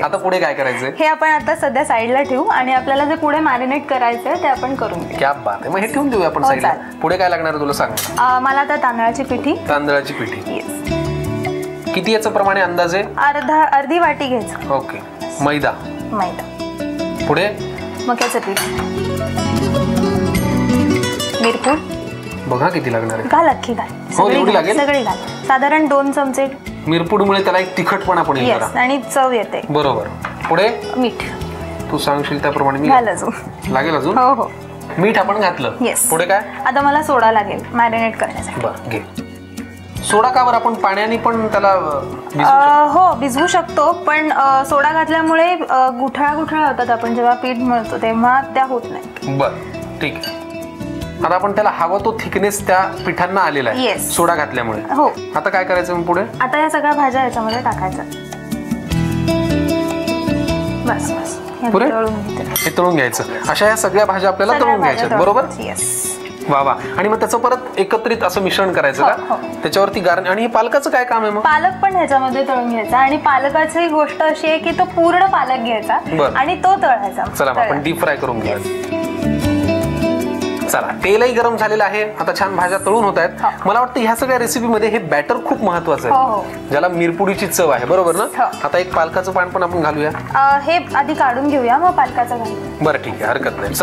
आता पुढे काय करायचंय? हे आपण आता सध्या साईडला ठेवू आणि आपल्याला जे पुढे मॅरिनेट करायचंय ते आपण करून घेऊ. क्या बात आहे. मग हे ठेवून देऊया आपण साईडला. पुढे काय लागणार तुला सांग? मला आता तांदळाची पिठी. तांदळाची पिठी. किती याचं प्रमाणे अंदाजे? अर्धी वाटी घ्यायचं. ओके. मैदा. पुढे मक्याचं पीठ. मिरपूड बघा किती लागणार आहे. घाल अख्खी घाल. सगळी घाल. साधारण 2 चमचे. मिरपूडमुळे त्याला एक तिखटपणा पण येईल आणि चव येते. बरोबर. पुढे मीठ. तू सांगशील त्याप्रमाणे मी घाल अजून. लागेल अजून? हो हो. मीठ आपण घातलं. पुढे काय? आता मला सोडा लागेल मॅरिनेट करण्यासाठी. बरं घे. सोडा का बरं? आपण पाण्याने पण त्याला हो भिजवू शकतो, पण सोडा घातल्यामुळे गुठळा होतात. आपण जेव्हा पीठ मळतो तेव्हा त्या होत नाही. बरं ठीक आहे. आता आपण त्याला हवा तो थिकनेस त्या पिठांना आलेला आहे सोडा घातल्यामुळे. हो. आता काय करायचं मग पुढे? आता या सगळ्या भाज्या याच्यामध्ये टाकायच्या. बस बस. पुरे हे तळून घ्यायचं. अशा या सगळ्या भाज्या आपल्याला तळून घ्यायच्या. बरोबर. वा वा. आणि मग त्याचं परत एकत्रित असं मिश्रण करायचं का? त्याच्यावरती गार्निश. आणि हे पालकाचं काय काम आहे मग? पालक पण ह्याच्यामध्ये तळून घ्यायचा. आणि पालकाची गोष्ट अशी आहे की तो पूर्ण पालक घ्यायचा आणि तो तळायचा. चला आपण डीप फ्राय करून घेऊया. चला तेलही गरम झालेलं आहे. आता छान भाज्या तळून होत आहेत. मला वाटतं ह्या सगळ्या रेसिपीमध्ये हे बॅटर खूप महत्वाचं आहे, ज्याला मिरपुडीची चव आहे. बरोबर ना? आता एक पालकाचं पान पण आपण घालूया. हे आधी काढून घेऊया मग पालकाचं घालूया. बरं ठीक आहे, हरकत नाही.